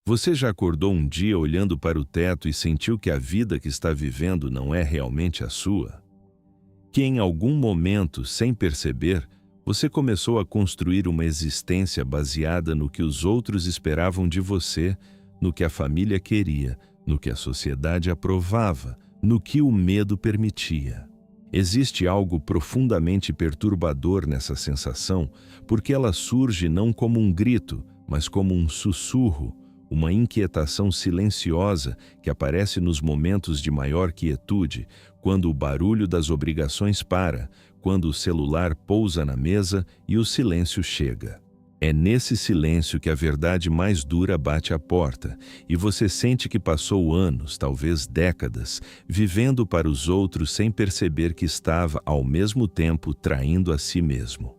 Você já acordou um dia olhando para o teto e sentiu que a vida que está vivendo não é realmente a sua? Que em algum momento, sem perceber, você começou a construir uma existência baseada no que os outros esperavam de você, no que a família queria, no que a sociedade aprovava, no que o medo permitia. Existe algo profundamente perturbador nessa sensação, porque ela surge não como um grito, mas como um sussurro, uma inquietação silenciosa que aparece nos momentos de maior quietude, quando o barulho das obrigações para, quando o celular pousa na mesa e o silêncio chega. É nesse silêncio que a verdade mais dura bate à porta, e você sente que passou anos, talvez décadas, vivendo para os outros sem perceber que estava, ao mesmo tempo, traindo a si mesmo.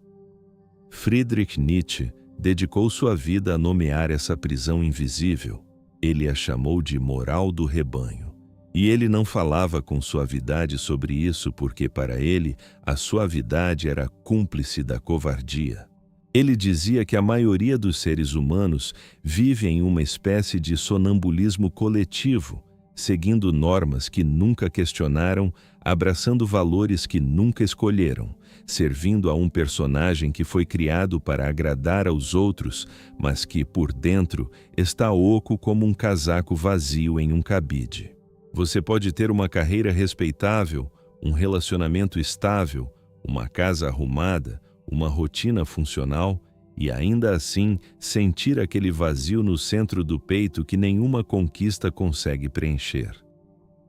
Friedrich Nietzsche dedicou sua vida a nomear essa prisão invisível. Ele a chamou de moral do rebanho. E ele não falava com suavidade sobre isso porque, para ele, a suavidade era cúmplice da covardia. Ele dizia que a maioria dos seres humanos vive em uma espécie de sonambulismo coletivo, seguindo normas que nunca questionaram, abraçando valores que nunca escolheram, servindo a um personagem que foi criado para agradar aos outros, mas que, por dentro, está oco como um casaco vazio em um cabide. Você pode ter uma carreira respeitável, um relacionamento estável, uma casa arrumada, uma rotina funcional e ainda assim sentir aquele vazio no centro do peito que nenhuma conquista consegue preencher.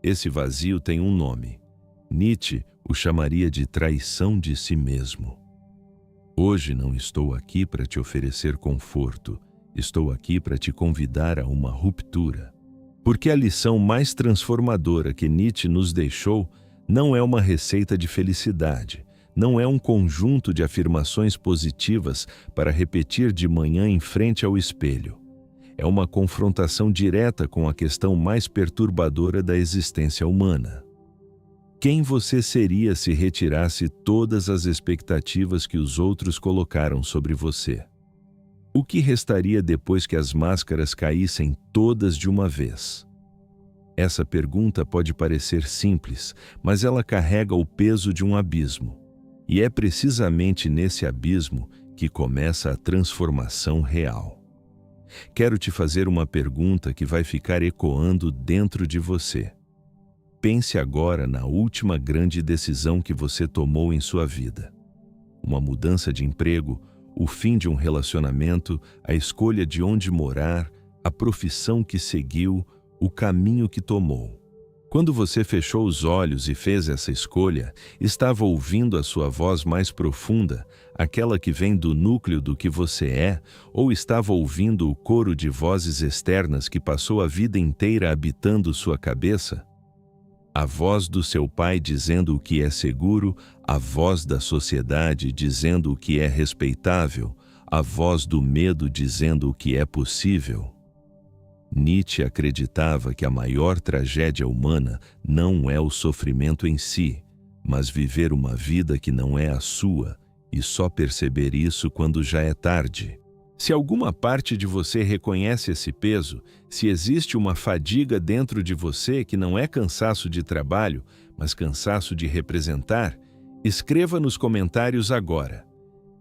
Esse vazio tem um nome. Nietzsche o chamaria de traição de si mesmo. Hoje não estou aqui para te oferecer conforto, estou aqui para te convidar a uma ruptura. Porque a lição mais transformadora que Nietzsche nos deixou não é uma receita de felicidade, não é um conjunto de afirmações positivas para repetir de manhã em frente ao espelho. É uma confrontação direta com a questão mais perturbadora da existência humana. Quem você seria se retirasse todas as expectativas que os outros colocaram sobre você? O que restaria depois que as máscaras caíssem todas de uma vez? Essa pergunta pode parecer simples, mas ela carrega o peso de um abismo. E é precisamente nesse abismo que começa a transformação real. Quero te fazer uma pergunta que vai ficar ecoando dentro de você. Pense agora na última grande decisão que você tomou em sua vida. Uma mudança de emprego, o fim de um relacionamento, a escolha de onde morar, a profissão que seguiu, o caminho que tomou. Quando você fechou os olhos e fez essa escolha, estava ouvindo a sua voz mais profunda, aquela que vem do núcleo do que você é, ou estava ouvindo o coro de vozes externas que passou a vida inteira habitando sua cabeça? A voz do seu pai dizendo o que é seguro, a voz da sociedade dizendo o que é respeitável, a voz do medo dizendo o que é possível. Nietzsche acreditava que a maior tragédia humana não é o sofrimento em si, mas viver uma vida que não é a sua, e só perceber isso quando já é tarde. Se alguma parte de você reconhece esse peso, se existe uma fadiga dentro de você que não é cansaço de trabalho, mas cansaço de representar, escreva nos comentários agora.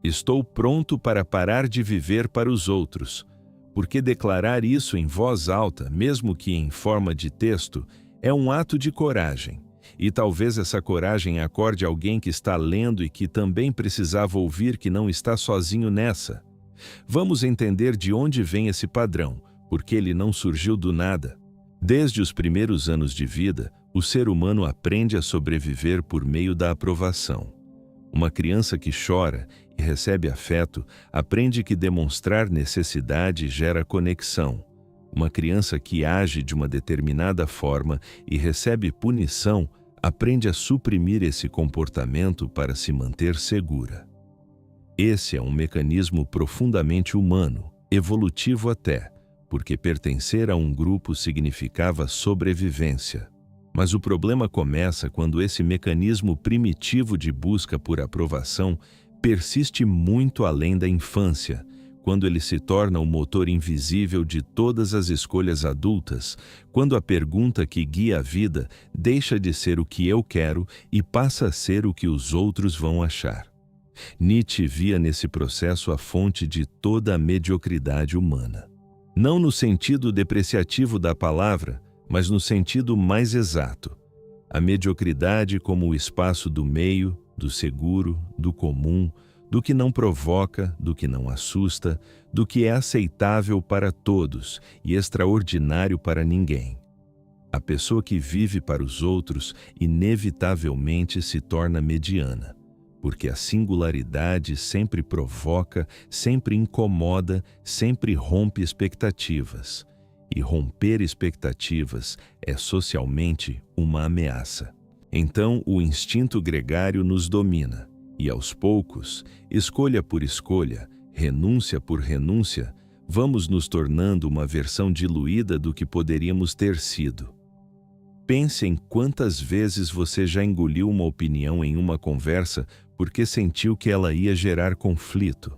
Estou pronto para parar de viver para os outros. Porque declarar isso em voz alta, mesmo que em forma de texto, é um ato de coragem. E talvez essa coragem acorde alguém que está lendo e que também precisava ouvir que não está sozinho nessa. Vamos entender de onde vem esse padrão, porque ele não surgiu do nada. Desde os primeiros anos de vida, o ser humano aprende a sobreviver por meio da aprovação. Uma criança que chora e recebe afeto aprende que demonstrar necessidade gera conexão. Uma criança que age de uma determinada forma e recebe punição aprende a suprimir esse comportamento para se manter segura. Esse é um mecanismo profundamente humano, evolutivo até, porque pertencer a um grupo significava sobrevivência. Mas o problema começa quando esse mecanismo primitivo de busca por aprovação persiste muito além da infância, quando ele se torna o motor invisível de todas as escolhas adultas, quando a pergunta que guia a vida deixa de ser o que eu quero e passa a ser o que os outros vão achar. Nietzsche via nesse processo a fonte de toda a mediocridade humana. Não no sentido depreciativo da palavra, mas no sentido mais exato. A mediocridade como o espaço do meio, do seguro, do comum, do que não provoca, do que não assusta, do que é aceitável para todos e extraordinário para ninguém. A pessoa que vive para os outros inevitavelmente se torna mediana, porque a singularidade sempre provoca, sempre incomoda, sempre rompe expectativas. E romper expectativas é socialmente uma ameaça. Então o instinto gregário nos domina, e aos poucos, escolha por escolha, renúncia por renúncia, vamos nos tornando uma versão diluída do que poderíamos ter sido. Pense em quantas vezes você já engoliu uma opinião em uma conversa porque sentiu que ela ia gerar conflito.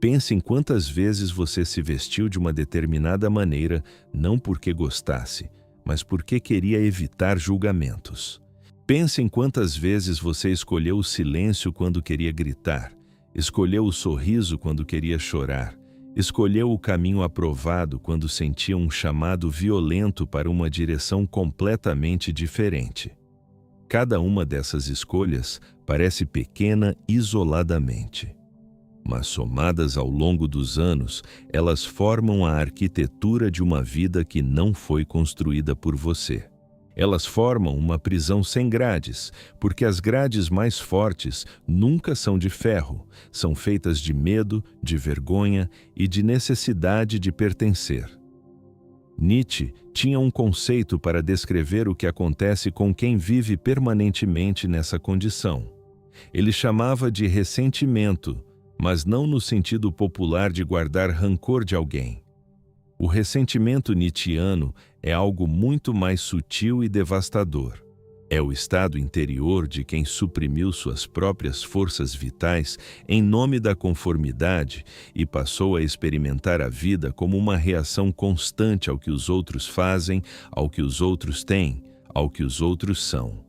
Pense em quantas vezes você se vestiu de uma determinada maneira, não porque gostasse, mas porque queria evitar julgamentos. Pense em quantas vezes você escolheu o silêncio quando queria gritar, escolheu o sorriso quando queria chorar, escolheu o caminho aprovado quando sentia um chamado violento para uma direção completamente diferente. Cada uma dessas escolhas parece pequena isoladamente, mas somadas ao longo dos anos, elas formam a arquitetura de uma vida que não foi construída por você. Elas formam uma prisão sem grades, porque as grades mais fortes nunca são de ferro, são feitas de medo, de vergonha e de necessidade de pertencer. Nietzsche tinha um conceito para descrever o que acontece com quem vive permanentemente nessa condição. Ele chamava de ressentimento, mas não no sentido popular de guardar rancor de alguém. O ressentimento nietzschiano é algo muito mais sutil e devastador. É o estado interior de quem suprimiu suas próprias forças vitais em nome da conformidade e passou a experimentar a vida como uma reação constante ao que os outros fazem, ao que os outros têm, ao que os outros são.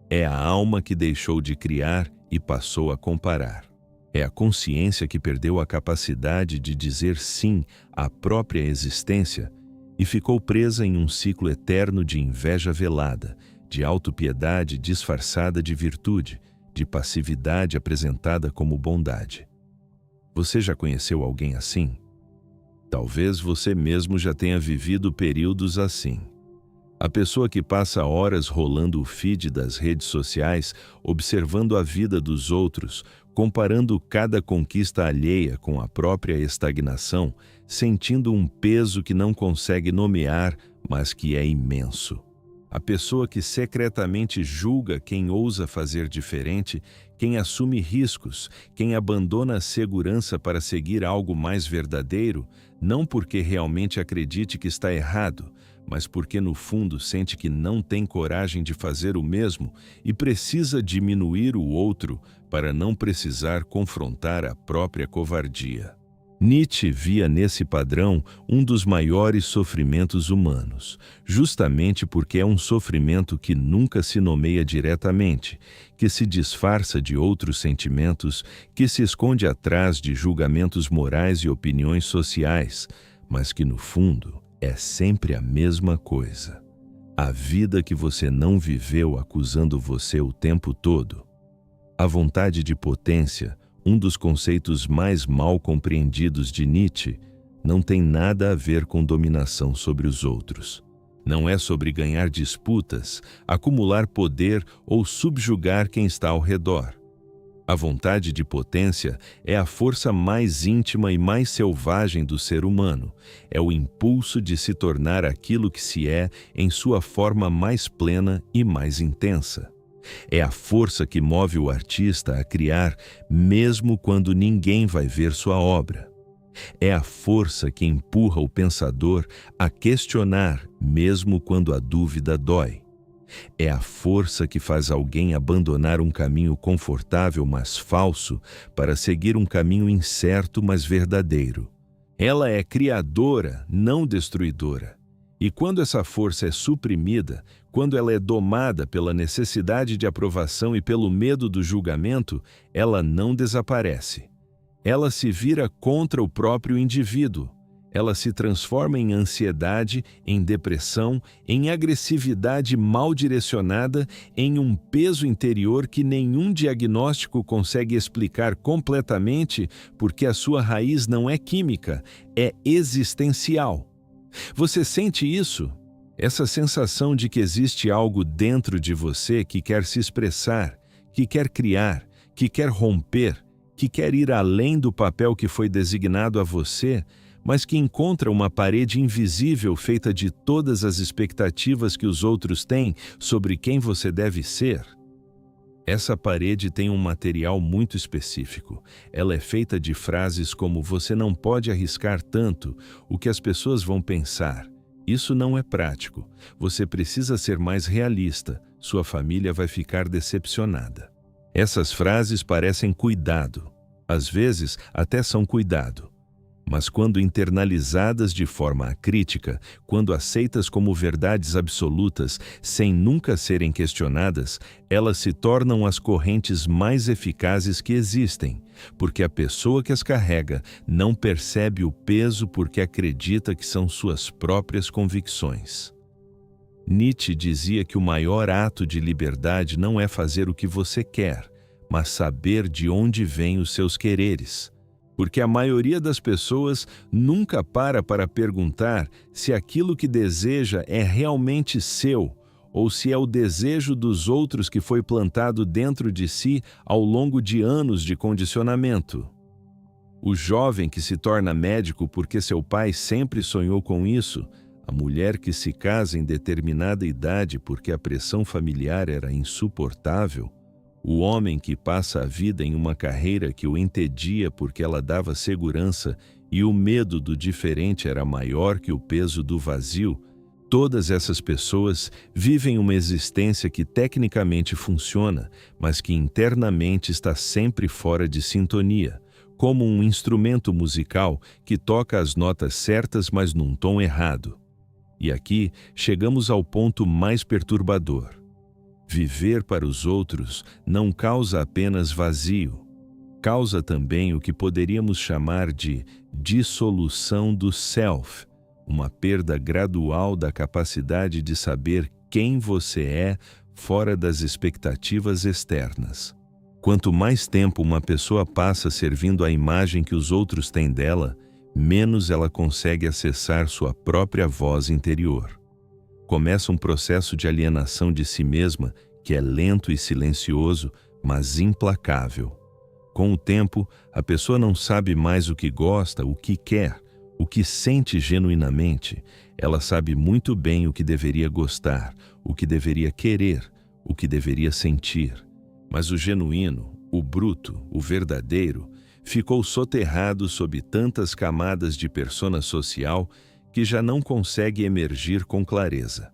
É a alma que deixou de criar e passou a comparar. É a consciência que perdeu a capacidade de dizer sim à própria existência e ficou presa em um ciclo eterno de inveja velada, de autopiedade disfarçada de virtude, de passividade apresentada como bondade. Você já conheceu alguém assim? Talvez você mesmo já tenha vivido períodos assim. A pessoa que passa horas rolando o feed das redes sociais, observando a vida dos outros, comparando cada conquista alheia com a própria estagnação, sentindo um peso que não consegue nomear, mas que é imenso. A pessoa que secretamente julga quem ousa fazer diferente, quem assume riscos, quem abandona a segurança para seguir algo mais verdadeiro, não porque realmente acredite que está errado, mas porque no fundo sente que não tem coragem de fazer o mesmo e precisa diminuir o outro para não precisar confrontar a própria covardia. Nietzsche via nesse padrão um dos maiores sofrimentos humanos, justamente porque é um sofrimento que nunca se nomeia diretamente, que se disfarça de outros sentimentos, que se esconde atrás de julgamentos morais e opiniões sociais, mas que no fundo é sempre a mesma coisa. A vida que você não viveu acusando você o tempo todo. A vontade de potência, um dos conceitos mais mal compreendidos de Nietzsche, não tem nada a ver com dominação sobre os outros. Não é sobre ganhar disputas, acumular poder ou subjugar quem está ao redor. A vontade de potência é a força mais íntima e mais selvagem do ser humano. É o impulso de se tornar aquilo que se é em sua forma mais plena e mais intensa. É a força que move o artista a criar mesmo quando ninguém vai ver sua obra. É a força que empurra o pensador a questionar mesmo quando a dúvida dói. É a força que faz alguém abandonar um caminho confortável, mas falso, para seguir um caminho incerto, mas verdadeiro. Ela é criadora, não destruidora. E quando essa força é suprimida, quando ela é domada pela necessidade de aprovação e pelo medo do julgamento, ela não desaparece. Ela se vira contra o próprio indivíduo. Ela se transforma em ansiedade, em depressão, em agressividade mal direcionada, em um peso interior que nenhum diagnóstico consegue explicar completamente, porque a sua raiz não é química, é existencial. Você sente isso? Essa sensação de que existe algo dentro de você que quer se expressar, que quer criar, que quer romper, que quer ir além do papel que foi designado a você, mas que encontra uma parede invisível feita de todas as expectativas que os outros têm sobre quem você deve ser. Essa parede tem um material muito específico. Ela é feita de frases como "você não pode arriscar tanto", "o que as pessoas vão pensar", "isso não é prático", "você precisa ser mais realista", "sua família vai ficar decepcionada". Essas frases parecem cuidado. Às vezes, até são cuidado. Mas quando internalizadas de forma acrítica, quando aceitas como verdades absolutas, sem nunca serem questionadas, elas se tornam as correntes mais eficazes que existem, porque a pessoa que as carrega não percebe o peso porque acredita que são suas próprias convicções. Nietzsche dizia que o maior ato de liberdade não é fazer o que você quer, mas saber de onde vêm os seus quereres. Porque a maioria das pessoas nunca para perguntar se aquilo que deseja é realmente seu, ou se é o desejo dos outros que foi plantado dentro de si ao longo de anos de condicionamento. O jovem que se torna médico porque seu pai sempre sonhou com isso, a mulher que se casa em determinada idade porque a pressão familiar era insuportável, o homem que passa a vida em uma carreira que o entedia porque ela dava segurança e o medo do diferente era maior que o peso do vazio, todas essas pessoas vivem uma existência que tecnicamente funciona, mas que internamente está sempre fora de sintonia, como um instrumento musical que toca as notas certas, mas num tom errado. E aqui chegamos ao ponto mais perturbador. Viver para os outros não causa apenas vazio, causa também o que poderíamos chamar de dissolução do self, uma perda gradual da capacidade de saber quem você é fora das expectativas externas. Quanto mais tempo uma pessoa passa servindo à imagem que os outros têm dela, menos ela consegue acessar sua própria voz interior. Começa um processo de alienação de si mesma que é lento e silencioso, mas implacável. Com o tempo, a pessoa não sabe mais o que gosta, o que quer, o que sente genuinamente. Ela sabe muito bem o que deveria gostar, o que deveria querer, o que deveria sentir. Mas o genuíno, o bruto, o verdadeiro, ficou soterrado sob tantas camadas de persona social que já não consegue emergir com clareza.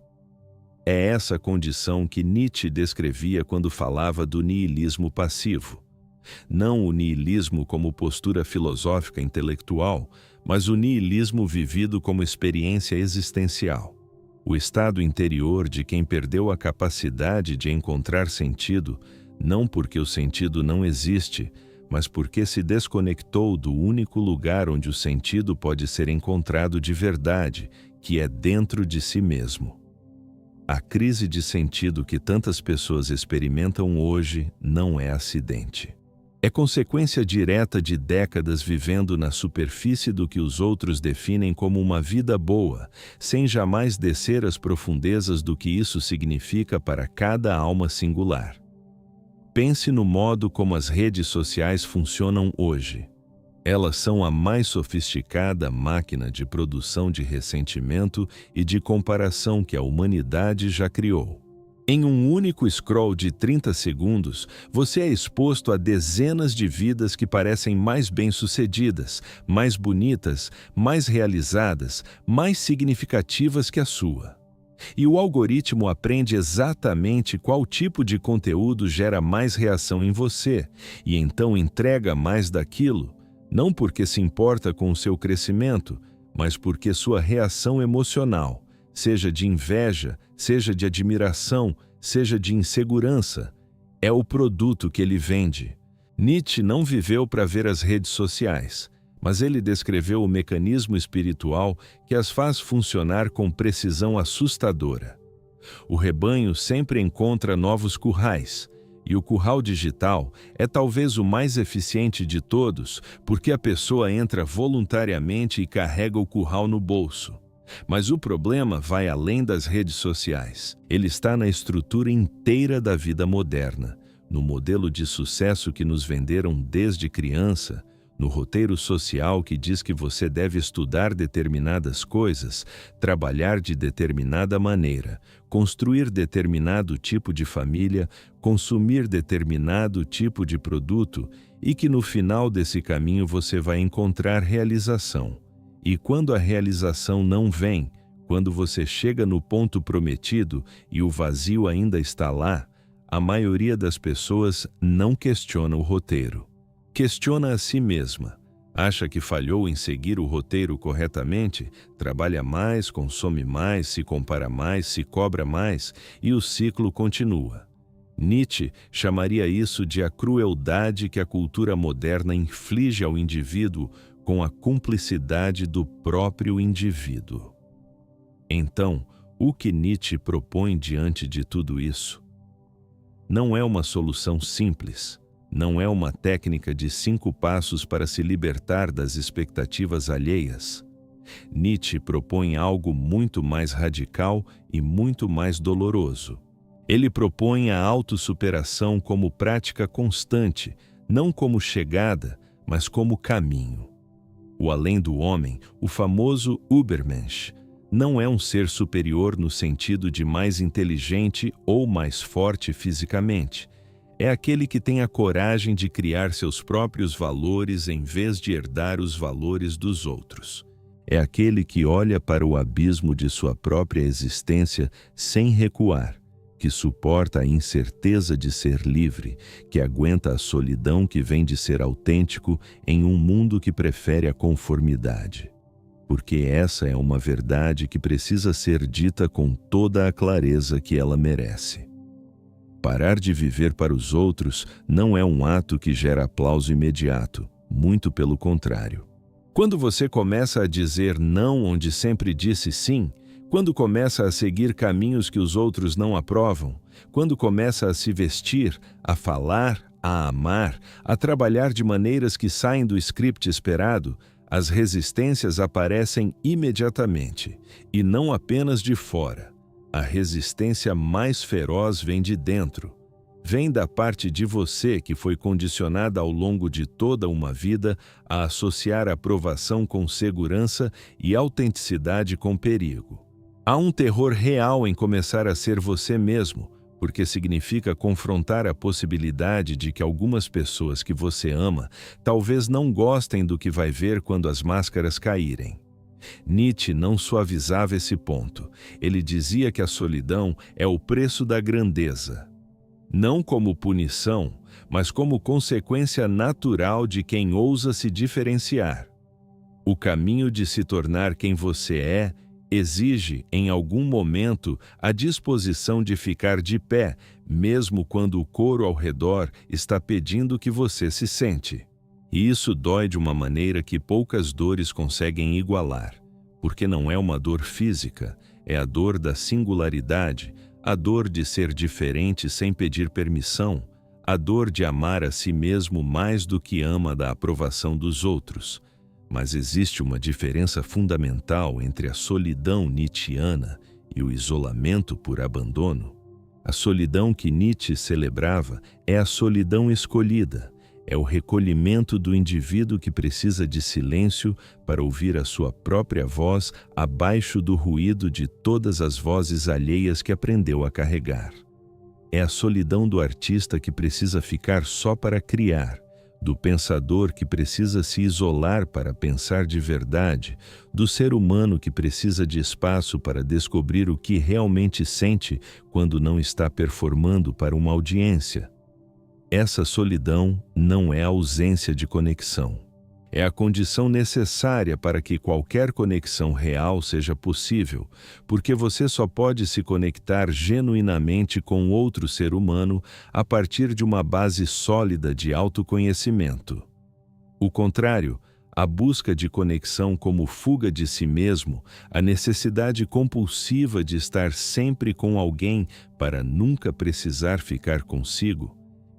É essa condição que Nietzsche descrevia quando falava do niilismo passivo. Não o niilismo como postura filosófica intelectual, mas o niilismo vivido como experiência existencial. O estado interior de quem perdeu a capacidade de encontrar sentido, não porque o sentido não existe, mas porque se desconectou do único lugar onde o sentido pode ser encontrado de verdade, que é dentro de si mesmo. A crise de sentido que tantas pessoas experimentam hoje não é acidente. É consequência direta de décadas vivendo na superfície do que os outros definem como uma vida boa, sem jamais descer às profundezas do que isso significa para cada alma singular. Pense no modo como as redes sociais funcionam hoje. Elas são a mais sofisticada máquina de produção de ressentimento e de comparação que a humanidade já criou. Em um único scroll de 30 segundos, você é exposto a dezenas de vidas que parecem mais bem-sucedidas, mais bonitas, mais realizadas, mais significativas que a sua. E o algoritmo aprende exatamente qual tipo de conteúdo gera mais reação em você, e então entrega mais daquilo, não porque se importa com o seu crescimento, mas porque sua reação emocional, seja de inveja, seja de admiração, seja de insegurança, é o produto que ele vende. Nietzsche não viveu para ver as redes sociais, mas ele descreveu o mecanismo espiritual que as faz funcionar com precisão assustadora. O rebanho sempre encontra novos currais, e o curral digital é talvez o mais eficiente de todos, porque a pessoa entra voluntariamente e carrega o curral no bolso. Mas o problema vai além das redes sociais. Ele está na estrutura inteira da vida moderna, no modelo de sucesso que nos venderam desde criança, no roteiro social que diz que você deve estudar determinadas coisas, trabalhar de determinada maneira, construir determinado tipo de família, consumir determinado tipo de produto e que no final desse caminho você vai encontrar realização. E quando a realização não vem, quando você chega no ponto prometido e o vazio ainda está lá, a maioria das pessoas não questiona o roteiro. Questiona a si mesma, acha que falhou em seguir o roteiro corretamente, trabalha mais, consome mais, se compara mais, se cobra mais e o ciclo continua. Nietzsche chamaria isso de a crueldade que a cultura moderna inflige ao indivíduo com a cumplicidade do próprio indivíduo. Então, o que Nietzsche propõe diante de tudo isso? Não é uma solução simples. Não é uma técnica de 5 passos para se libertar das expectativas alheias. Nietzsche propõe algo muito mais radical e muito mais doloroso. Ele propõe a autossuperação como prática constante, não como chegada, mas como caminho. O além do homem, o famoso Übermensch, não é um ser superior no sentido de mais inteligente ou mais forte fisicamente. É aquele que tem a coragem de criar seus próprios valores em vez de herdar os valores dos outros. É aquele que olha para o abismo de sua própria existência sem recuar, que suporta a incerteza de ser livre, que aguenta a solidão que vem de ser autêntico em um mundo que prefere a conformidade. Porque essa é uma verdade que precisa ser dita com toda a clareza que ela merece. Parar de viver para os outros não é um ato que gera aplauso imediato, muito pelo contrário. Quando você começa a dizer não onde sempre disse sim, quando começa a seguir caminhos que os outros não aprovam, quando começa a se vestir, a falar, a amar, a trabalhar de maneiras que saem do script esperado, as resistências aparecem imediatamente, e não apenas de fora. A resistência mais feroz vem de dentro. Vem da parte de você que foi condicionada ao longo de toda uma vida a associar aprovação com segurança e autenticidade com perigo. Há um terror real em começar a ser você mesmo, porque significa confrontar a possibilidade de que algumas pessoas que você ama talvez não gostem do que vai ver quando as máscaras caírem. Nietzsche não suavizava esse ponto. Ele dizia que a solidão é o preço da grandeza. Não como punição, mas como consequência natural de quem ousa se diferenciar. O caminho de se tornar quem você é exige, em algum momento, a disposição de ficar de pé, mesmo quando o coro ao redor está pedindo que você se sente. E isso dói de uma maneira que poucas dores conseguem igualar, porque não é uma dor física, é a dor da singularidade, a dor de ser diferente sem pedir permissão, a dor de amar a si mesmo mais do que ama da aprovação dos outros. Mas existe uma diferença fundamental entre a solidão nietzschiana e o isolamento por abandono. A solidão que Nietzsche celebrava é a solidão escolhida. É o recolhimento do indivíduo que precisa de silêncio para ouvir a sua própria voz abaixo do ruído de todas as vozes alheias que aprendeu a carregar. É a solidão do artista que precisa ficar só para criar, do pensador que precisa se isolar para pensar de verdade, do ser humano que precisa de espaço para descobrir o que realmente sente quando não está performando para uma audiência. Essa solidão não é ausência de conexão. É a condição necessária para que qualquer conexão real seja possível, porque você só pode se conectar genuinamente com outro ser humano a partir de uma base sólida de autoconhecimento. O contrário, a busca de conexão como fuga de si mesmo, a necessidade compulsiva de estar sempre com alguém para nunca precisar ficar consigo,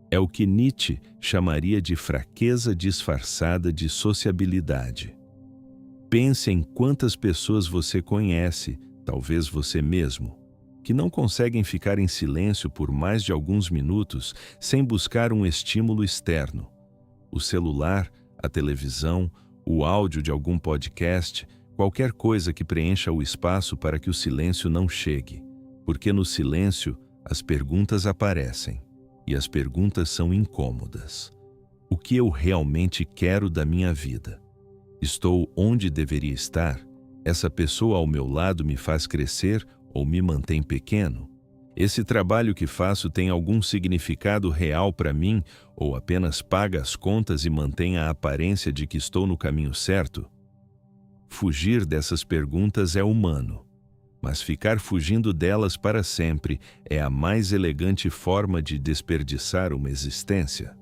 é o que Nietzsche chamaria de fraqueza disfarçada de sociabilidade. Pense em quantas pessoas você conhece, talvez você mesmo, que não conseguem ficar em silêncio por mais de alguns minutos sem buscar um estímulo externo. O celular, a televisão, o áudio de algum podcast, qualquer coisa que preencha o espaço para que o silêncio não chegue, porque no silêncio as perguntas aparecem. E as perguntas são incômodas. O que eu realmente quero da minha vida? Estou onde deveria estar? Essa pessoa ao meu lado me faz crescer ou me mantém pequeno? Esse trabalho que faço tem algum significado real para mim ou apenas paga as contas e mantém a aparência de que estou no caminho certo? Fugir dessas perguntas é humano. Mas ficar fugindo delas para sempre é a mais elegante forma de desperdiçar uma existência.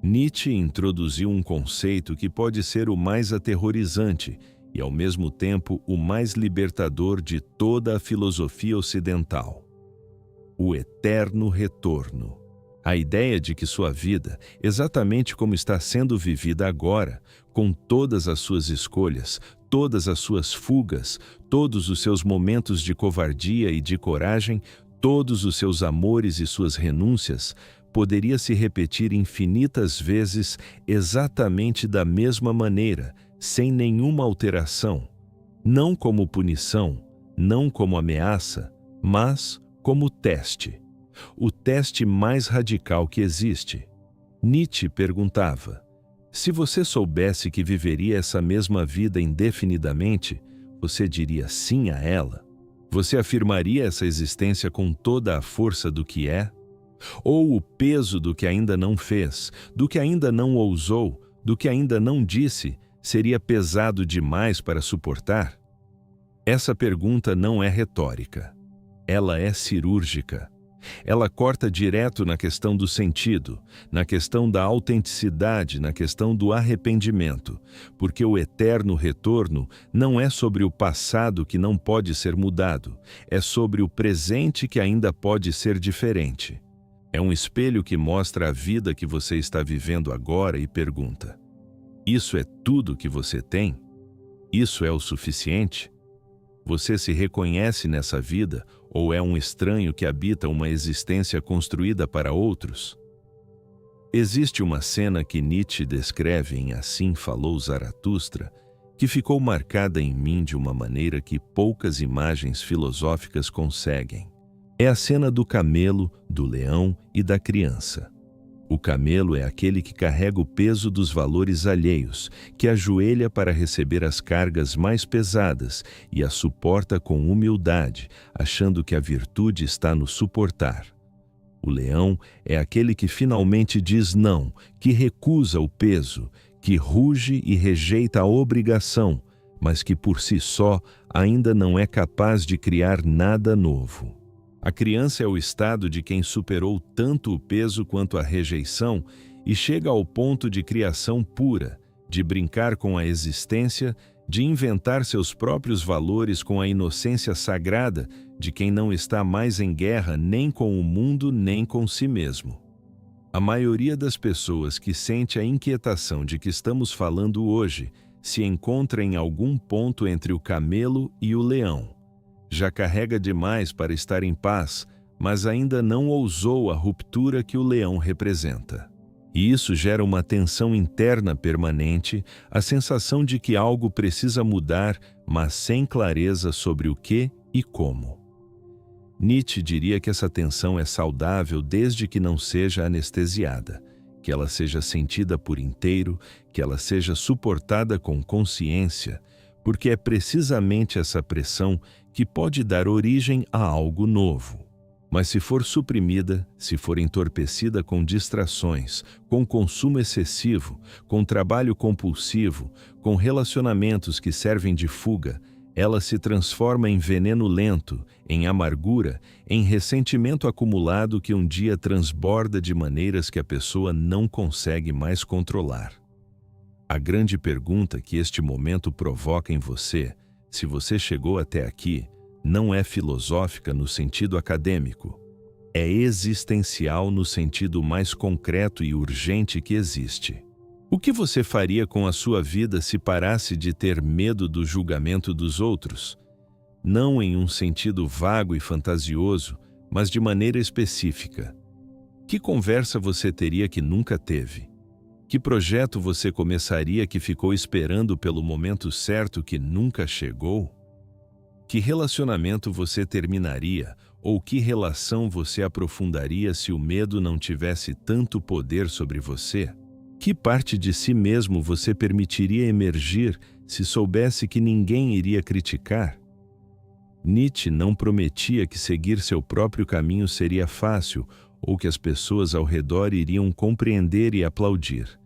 Nietzsche introduziu um conceito que pode ser o mais aterrorizante e, ao mesmo tempo, o mais libertador de toda a filosofia ocidental: o eterno retorno. A ideia de que sua vida, exatamente como está sendo vivida agora, com todas as suas escolhas, todas as suas fugas, todos os seus momentos de covardia e de coragem, todos os seus amores e suas renúncias, poderia se repetir infinitas vezes exatamente da mesma maneira, sem nenhuma alteração, não como punição, não como ameaça, mas como teste. O teste mais radical que existe. Nietzsche perguntava: se você soubesse que viveria essa mesma vida indefinidamente, você diria sim a ela? Você afirmaria essa existência com toda a força do que é? Ou o peso do que ainda não fez, do que ainda não ousou, do que ainda não disse, seria pesado demais para suportar? Essa pergunta não é retórica. Ela é cirúrgica. Ela corta direto na questão do sentido, na questão da autenticidade, na questão do arrependimento, porque o eterno retorno não é sobre o passado que não pode ser mudado, é sobre o presente que ainda pode ser diferente. É um espelho que mostra a vida que você está vivendo agora e pergunta: isso é tudo que você tem? Isso é o suficiente? Você se reconhece nessa vida ou é um estranho que habita uma existência construída para outros? Existe uma cena que Nietzsche descreve em Assim Falou Zaratustra, que ficou marcada em mim de uma maneira que poucas imagens filosóficas conseguem. É a cena do camelo, do leão e da criança. O camelo é aquele que carrega o peso dos valores alheios, que ajoelha para receber as cargas mais pesadas e as suporta com humildade, achando que a virtude está no suportar. O leão é aquele que finalmente diz não, que recusa o peso, que ruge e rejeita a obrigação, mas que por si só ainda não é capaz de criar nada novo. A criança é o estado de quem superou tanto o peso quanto a rejeição e chega ao ponto de criação pura, de brincar com a existência, de inventar seus próprios valores com a inocência sagrada de quem não está mais em guerra nem com o mundo nem com si mesmo. A maioria das pessoas que sente a inquietação de que estamos falando hoje se encontra em algum ponto entre o camelo e o leão. Já carrega demais para estar em paz, mas ainda não ousou a ruptura que o leão representa. E isso gera uma tensão interna permanente, a sensação de que algo precisa mudar, mas sem clareza sobre o que e como. Nietzsche diria que essa tensão é saudável desde que não seja anestesiada, que ela seja sentida por inteiro, que ela seja suportada com consciência, porque é precisamente essa pressão que pode dar origem a algo novo. Mas se for suprimida, se for entorpecida com distrações, com consumo excessivo, com trabalho compulsivo, com relacionamentos que servem de fuga, ela se transforma em veneno lento, em amargura, em ressentimento acumulado que um dia transborda de maneiras que a pessoa não consegue mais controlar. A grande pergunta que este momento provoca em você, se você chegou até aqui, não é filosófica no sentido acadêmico. É existencial no sentido mais concreto e urgente que existe. O que você faria com a sua vida se parasse de ter medo do julgamento dos outros? Não em um sentido vago e fantasioso, mas de maneira específica. Que conversa você teria que nunca teve? Que projeto você começaria que ficou esperando pelo momento certo que nunca chegou? Que relacionamento você terminaria ou que relação você aprofundaria se o medo não tivesse tanto poder sobre você? Que parte de si mesmo você permitiria emergir se soubesse que ninguém iria criticar? Nietzsche não prometia que seguir seu próprio caminho seria fácil ou que as pessoas ao redor iriam compreender e aplaudir.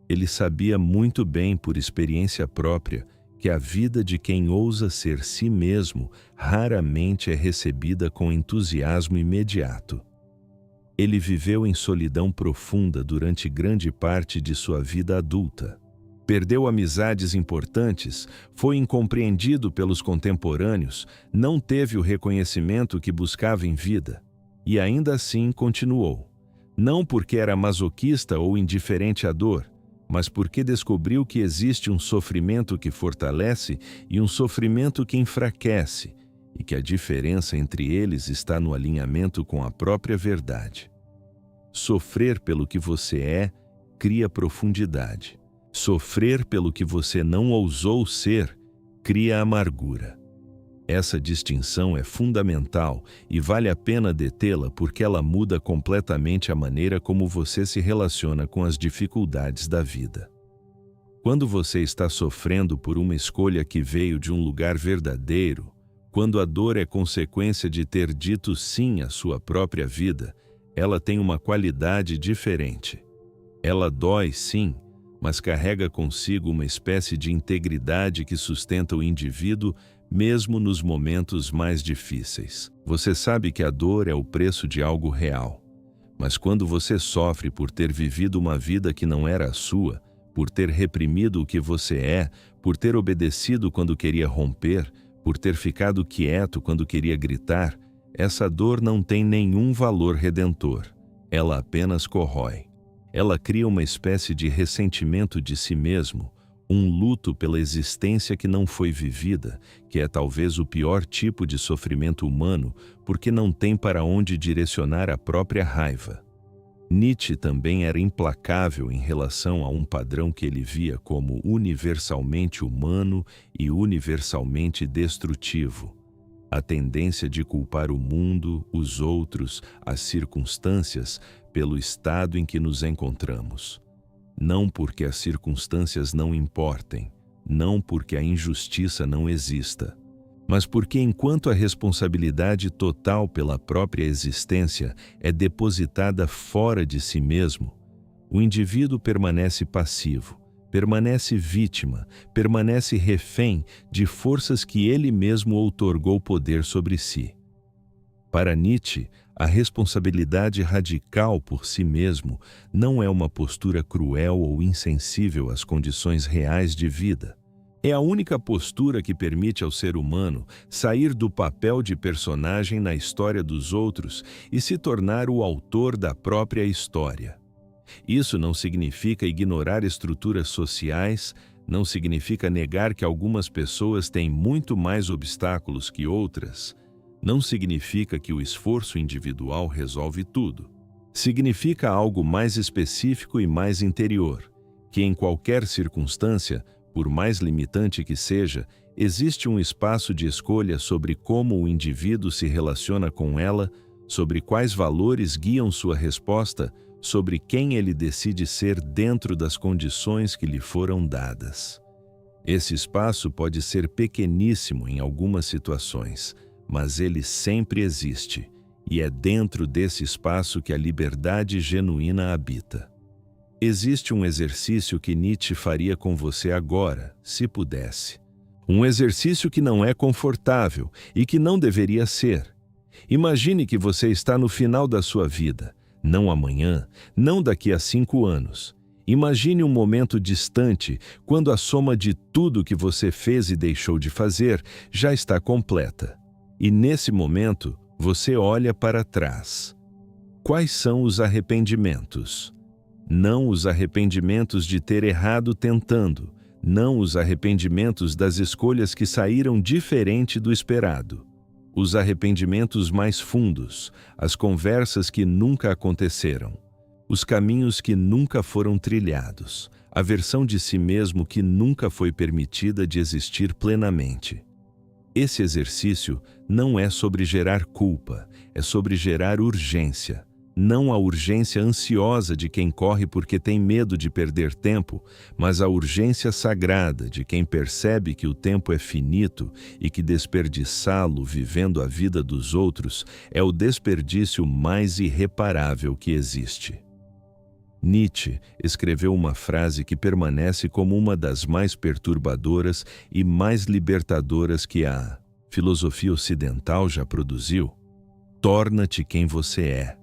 Ele sabia muito bem, por experiência própria, que a vida de quem ousa ser si mesmo raramente é recebida com entusiasmo imediato. Ele viveu em solidão profunda durante grande parte de sua vida adulta. Perdeu amizades importantes, foi incompreendido pelos contemporâneos, não teve o reconhecimento que buscava em vida, e ainda assim continuou. Não porque era masoquista ou indiferente à dor, mas porque descobriu que existe um sofrimento que fortalece e um sofrimento que enfraquece, e que a diferença entre eles está no alinhamento com a própria verdade. Sofrer pelo que você é cria profundidade. Sofrer pelo que você não ousou ser cria amargura. Essa distinção é fundamental e vale a pena detê-la porque ela muda completamente a maneira como você se relaciona com as dificuldades da vida. Quando você está sofrendo por uma escolha que veio de um lugar verdadeiro, quando a dor é consequência de ter dito sim à sua própria vida, ela tem uma qualidade diferente. Ela dói, sim, mas carrega consigo uma espécie de integridade que sustenta o indivíduo mesmo nos momentos mais difíceis. Você sabe que a dor é o preço de algo real. Mas quando você sofre por ter vivido uma vida que não era a sua, por ter reprimido o que você é, por ter obedecido quando queria romper, por ter ficado quieto quando queria gritar, essa dor não tem nenhum valor redentor. Ela apenas corrói. Ela cria uma espécie de ressentimento de si mesmo, um luto pela existência que não foi vivida, que é talvez o pior tipo de sofrimento humano, porque não tem para onde direcionar a própria raiva. Nietzsche também era implacável em relação a um padrão que ele via como universalmente humano e universalmente destrutivo: a tendência de culpar o mundo, os outros, as circunstâncias, pelo estado em que nos encontramos. Não porque as circunstâncias não importem, não porque a injustiça não exista, mas porque enquanto a responsabilidade total pela própria existência é depositada fora de si mesmo, o indivíduo permanece passivo, permanece vítima, permanece refém de forças que ele mesmo outorgou poder sobre si. Para Nietzsche, a responsabilidade radical por si mesmo não é uma postura cruel ou insensível às condições reais de vida. É a única postura que permite ao ser humano sair do papel de personagem na história dos outros e se tornar o autor da própria história. Isso não significa ignorar estruturas sociais, não significa negar que algumas pessoas têm muito mais obstáculos que outras. Não significa que o esforço individual resolve tudo. Significa algo mais específico e mais interior, que em qualquer circunstância, por mais limitante que seja, existe um espaço de escolha sobre como o indivíduo se relaciona com ela, sobre quais valores guiam sua resposta, sobre quem ele decide ser dentro das condições que lhe foram dadas. Esse espaço pode ser pequeníssimo em algumas situações, mas ele sempre existe, e é dentro desse espaço que a liberdade genuína habita. Existe um exercício que Nietzsche faria com você agora, se pudesse. Um exercício que não é confortável e que não deveria ser. Imagine que você está no final da sua vida, não amanhã, não daqui a 5 anos. Imagine um momento distante, quando a soma de tudo que você fez e deixou de fazer já está completa. E nesse momento, você olha para trás. Quais são os arrependimentos? Não os arrependimentos de ter errado tentando, não os arrependimentos das escolhas que saíram diferente do esperado. Os arrependimentos mais fundos, as conversas que nunca aconteceram, os caminhos que nunca foram trilhados, a versão de si mesmo que nunca foi permitida de existir plenamente. Esse exercício não é sobre gerar culpa, é sobre gerar urgência. Não a urgência ansiosa de quem corre porque tem medo de perder tempo, mas a urgência sagrada de quem percebe que o tempo é finito e que desperdiçá-lo vivendo a vida dos outros é o desperdício mais irreparável que existe. Nietzsche escreveu uma frase que permanece como uma das mais perturbadoras e mais libertadoras que a filosofia ocidental já produziu: torna-te quem você é.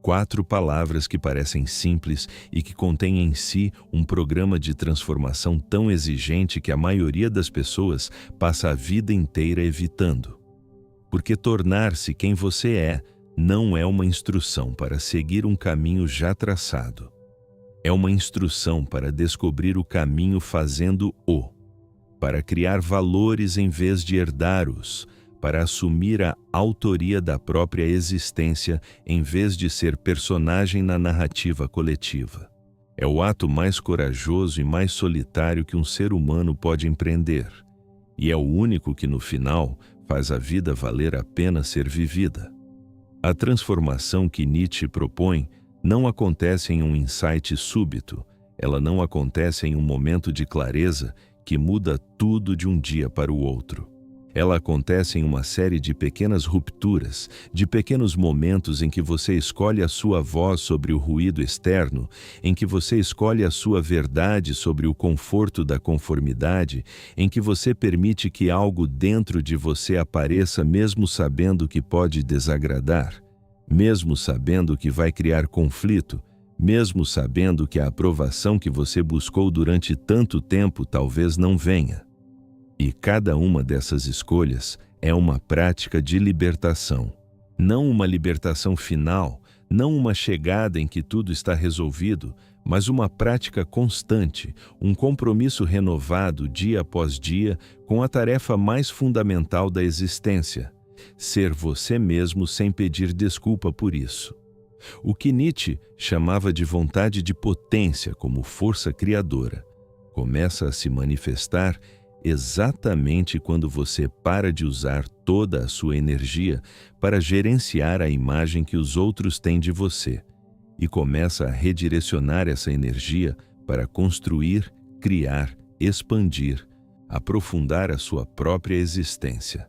4 palavras que parecem simples e que contêm em si um programa de transformação tão exigente que a maioria das pessoas passa a vida inteira evitando. Porque tornar-se quem você é não é uma instrução para seguir um caminho já traçado. É uma instrução para descobrir o caminho fazendo-o, para criar valores em vez de herdar-os, para assumir a autoria da própria existência em vez de ser personagem na narrativa coletiva. É o ato mais corajoso e mais solitário que um ser humano pode empreender, e é o único que, no final, faz a vida valer a pena ser vivida. A transformação que Nietzsche propõe não acontece em um insight súbito, ela não acontece em um momento de clareza que muda tudo de um dia para o outro. Ela acontece em uma série de pequenas rupturas, de pequenos momentos em que você escolhe a sua voz sobre o ruído externo, em que você escolhe a sua verdade sobre o conforto da conformidade, em que você permite que algo dentro de você apareça mesmo sabendo que pode desagradar, mesmo sabendo que vai criar conflito, mesmo sabendo que a aprovação que você buscou durante tanto tempo talvez não venha. E cada uma dessas escolhas é uma prática de libertação. Não uma libertação final, não uma chegada em que tudo está resolvido, mas uma prática constante, um compromisso renovado dia após dia com a tarefa mais fundamental da existência: ser você mesmo sem pedir desculpa por isso. O que Nietzsche chamava de vontade de potência como força criadora começa a se manifestar exatamente quando você para de usar toda a sua energia para gerenciar a imagem que os outros têm de você e começa a redirecionar essa energia para construir, criar, expandir, aprofundar a sua própria existência.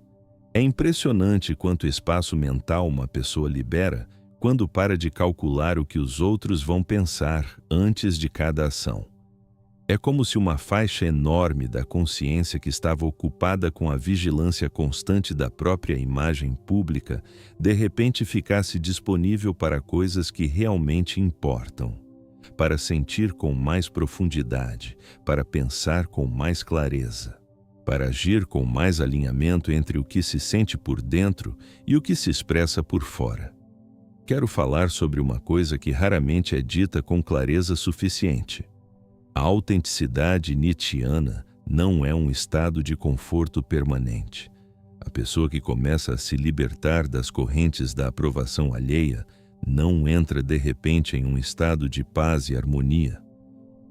É impressionante quanto espaço mental uma pessoa libera quando para de calcular o que os outros vão pensar antes de cada ação. É como se uma faixa enorme da consciência que estava ocupada com a vigilância constante da própria imagem pública, de repente ficasse disponível para coisas que realmente importam, para sentir com mais profundidade, para pensar com mais clareza, para agir com mais alinhamento entre o que se sente por dentro e o que se expressa por fora. Quero falar sobre uma coisa que raramente é dita com clareza suficiente. A autenticidade nietzschiana não é um estado de conforto permanente. A pessoa que começa a se libertar das correntes da aprovação alheia não entra de repente em um estado de paz e harmonia.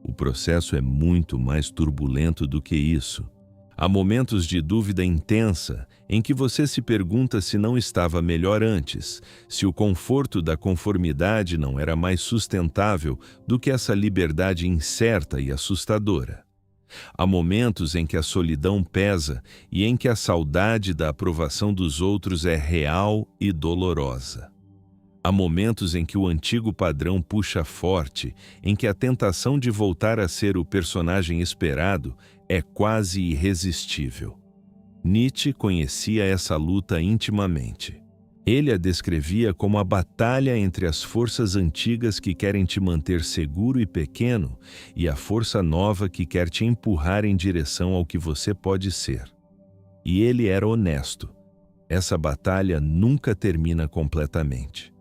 O processo é muito mais turbulento do que isso. Há momentos de dúvida intensa em que você se pergunta se não estava melhor antes, se o conforto da conformidade não era mais sustentável do que essa liberdade incerta e assustadora. Há momentos em que a solidão pesa e em que a saudade da aprovação dos outros é real e dolorosa. Há momentos em que o antigo padrão puxa forte, em que a tentação de voltar a ser o personagem esperado é quase irresistível. Nietzsche conhecia essa luta intimamente. Ele a descrevia como a batalha entre as forças antigas que querem te manter seguro e pequeno e a força nova que quer te empurrar em direção ao que você pode ser. E ele era honesto. Essa batalha nunca termina completamente.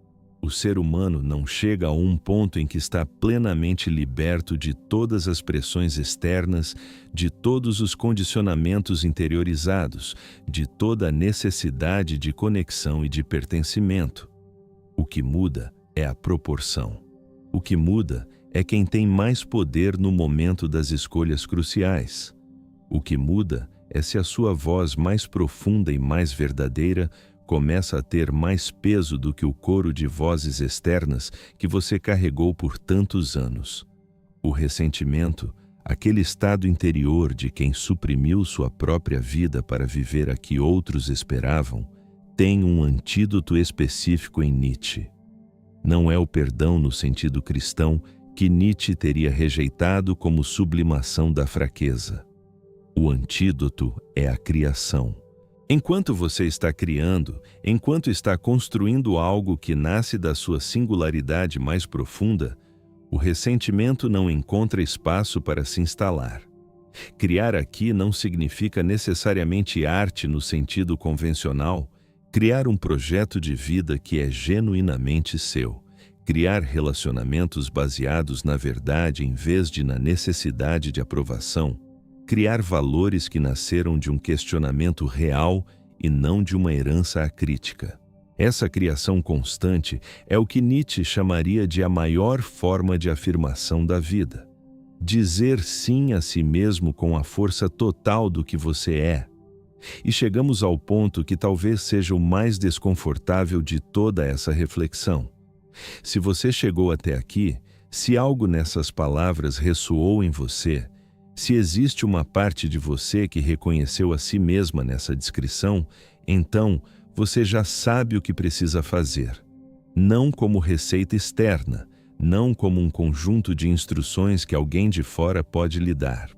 O ser humano não chega a um ponto em que está plenamente liberto de todas as pressões externas, de todos os condicionamentos interiorizados, de toda a necessidade de conexão e de pertencimento. O que muda é a proporção. O que muda é quem tem mais poder no momento das escolhas cruciais. O que muda é se a sua voz mais profunda e mais verdadeira começa a ter mais peso do que o coro de vozes externas que você carregou por tantos anos. O ressentimento, aquele estado interior de quem suprimiu sua própria vida para viver a que outros esperavam, tem um antídoto específico em Nietzsche. Não é o perdão no sentido cristão que Nietzsche teria rejeitado como sublimação da fraqueza. O antídoto é a criação. Enquanto você está criando, enquanto está construindo algo que nasce da sua singularidade mais profunda, o ressentimento não encontra espaço para se instalar. Criar aqui não significa necessariamente arte no sentido convencional, criar um projeto de vida que é genuinamente seu, criar relacionamentos baseados na verdade em vez de na necessidade de aprovação, criar valores que nasceram de um questionamento real e não de uma herança acrítica. Essa criação constante é o que Nietzsche chamaria de a maior forma de afirmação da vida. Dizer sim a si mesmo com a força total do que você é. E chegamos ao ponto que talvez seja o mais desconfortável de toda essa reflexão. Se você chegou até aqui, se algo nessas palavras ressoou em você, se existe uma parte de você que reconheceu a si mesma nessa descrição, então você já sabe o que precisa fazer. Não como receita externa, não como um conjunto de instruções que alguém de fora pode lhe dar.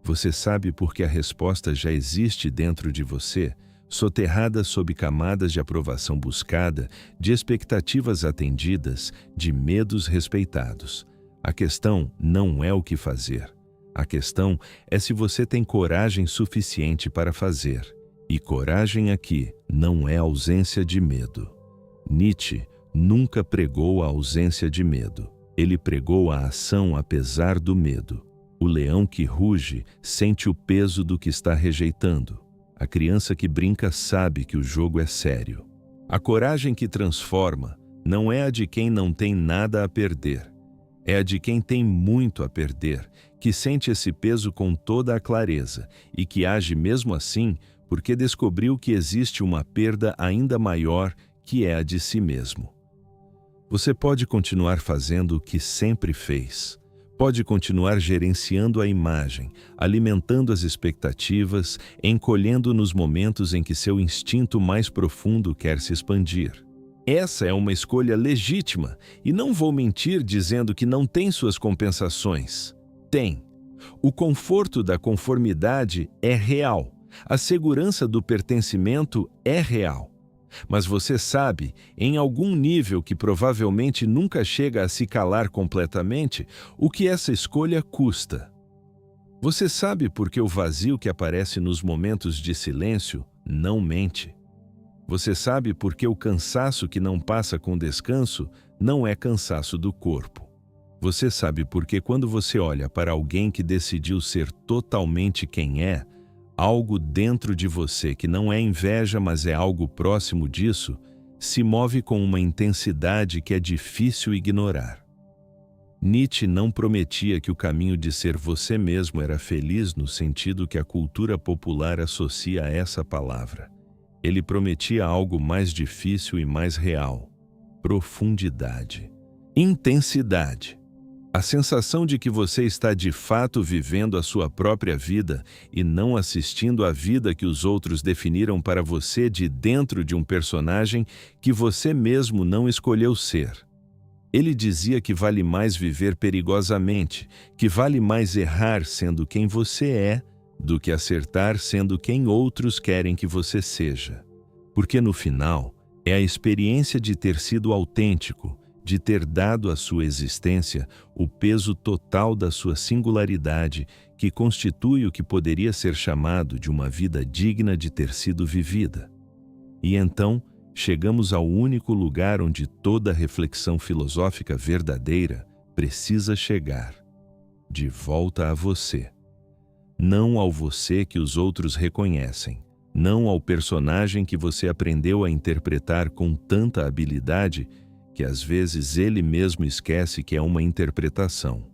Você sabe porque a resposta já existe dentro de você, soterrada sob camadas de aprovação buscada, de expectativas atendidas, de medos respeitados. A questão não é o que fazer. A questão é se você tem coragem suficiente para fazer. E coragem aqui não é ausência de medo. Nietzsche nunca pregou a ausência de medo. Ele pregou a ação apesar do medo. O leão que ruge sente o peso do que está rejeitando. A criança que brinca sabe que o jogo é sério. A coragem que transforma não é a de quem não tem nada a perder. É a de quem tem muito a perder, que sente esse peso com toda a clareza e que age mesmo assim porque descobriu que existe uma perda ainda maior, que é a de si mesmo. Você pode continuar fazendo o que sempre fez. Pode continuar gerenciando a imagem, alimentando as expectativas, encolhendo nos momentos em que seu instinto mais profundo quer se expandir. Essa é uma escolha legítima, e não vou mentir dizendo que não tem suas compensações. Tem. O conforto da conformidade é real. A segurança do pertencimento é real. Mas você sabe, em algum nível que provavelmente nunca chega a se calar completamente, o que essa escolha custa. Você sabe por que o vazio que aparece nos momentos de silêncio não mente. Você sabe por que o cansaço que não passa com descanso não é cansaço do corpo. Você sabe por que quando você olha para alguém que decidiu ser totalmente quem é, algo dentro de você que não é inveja, mas é algo próximo disso, se move com uma intensidade que é difícil ignorar. Nietzsche não prometia que o caminho de ser você mesmo era feliz no sentido que a cultura popular associa a essa palavra. Ele prometia algo mais difícil e mais real: profundidade, intensidade. A sensação de que você está de fato vivendo a sua própria vida e não assistindo à vida que os outros definiram para você de dentro de um personagem que você mesmo não escolheu ser. Ele dizia que vale mais viver perigosamente, que vale mais errar sendo quem você é, do que acertar sendo quem outros querem que você seja. Porque no final, é a experiência de ter sido autêntico, de ter dado à sua existência o peso total da sua singularidade, que constitui o que poderia ser chamado de uma vida digna de ter sido vivida. E então, chegamos ao único lugar onde toda reflexão filosófica verdadeira precisa chegar: de volta a você. Não ao você que os outros reconhecem, não ao personagem que você aprendeu a interpretar com tanta habilidade que às vezes ele mesmo esquece que é uma interpretação,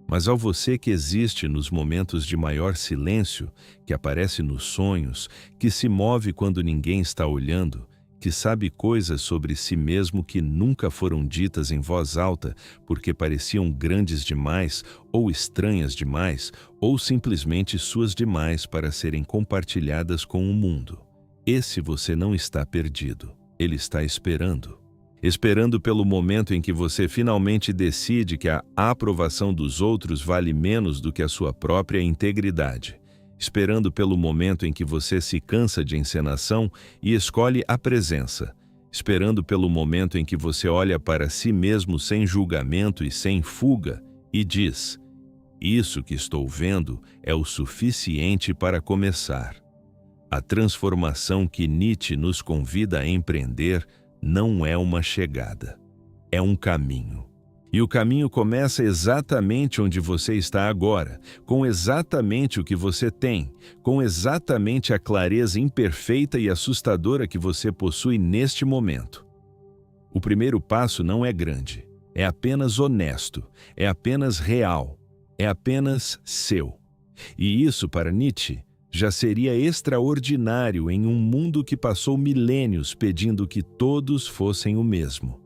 mas ao você que existe nos momentos de maior silêncio, que aparece nos sonhos, que se move quando ninguém está olhando, que sabe coisas sobre si mesmo que nunca foram ditas em voz alta porque pareciam grandes demais, ou estranhas demais, ou simplesmente suas demais para serem compartilhadas com o mundo. Esse você não está perdido, ele está esperando. Esperando pelo momento em que você finalmente decide que a aprovação dos outros vale menos do que a sua própria integridade. Esperando pelo momento em que você se cansa de encenação e escolhe a presença. Esperando pelo momento em que você olha para si mesmo sem julgamento e sem fuga e diz: isso que estou vendo é o suficiente para começar. A transformação que Nietzsche nos convida a empreender não é uma chegada, é um caminho. E o caminho começa exatamente onde você está agora, com exatamente o que você tem, com exatamente a clareza imperfeita e assustadora que você possui neste momento. O primeiro passo não é grande, é apenas honesto, é apenas real, é apenas seu. E isso, para Nietzsche, já seria extraordinário em um mundo que passou milênios pedindo que todos fossem o mesmo.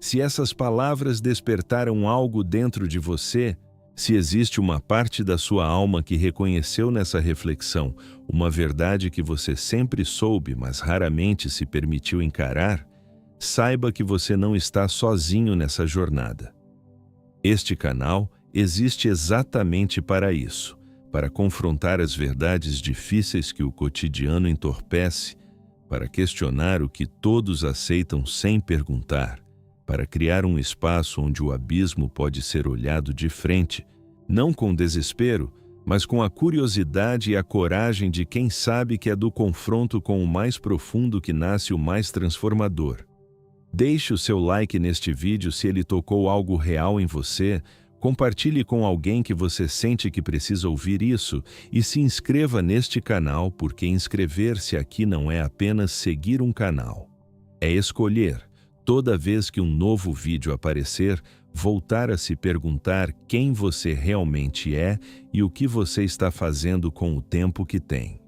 Se essas palavras despertaram algo dentro de você, se existe uma parte da sua alma que reconheceu nessa reflexão uma verdade que você sempre soube, mas raramente se permitiu encarar, saiba que você não está sozinho nessa jornada. Este canal existe exatamente para isso. Para confrontar as verdades difíceis que o cotidiano entorpece, para questionar o que todos aceitam sem perguntar, para criar um espaço onde o abismo pode ser olhado de frente, não com desespero, mas com a curiosidade e a coragem de quem sabe que é do confronto com o mais profundo que nasce o mais transformador. Deixe o seu like neste vídeo se ele tocou algo real em você. Compartilhe com alguém que você sente que precisa ouvir isso e se inscreva neste canal, porque inscrever-se aqui não é apenas seguir um canal. É escolher, toda vez que um novo vídeo aparecer, voltar a se perguntar quem você realmente é e o que você está fazendo com o tempo que tem.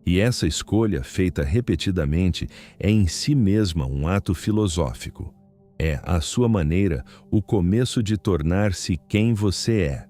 E essa escolha, feita repetidamente, é em si mesma um ato filosófico. É, à sua maneira, o começo de tornar-se quem você é.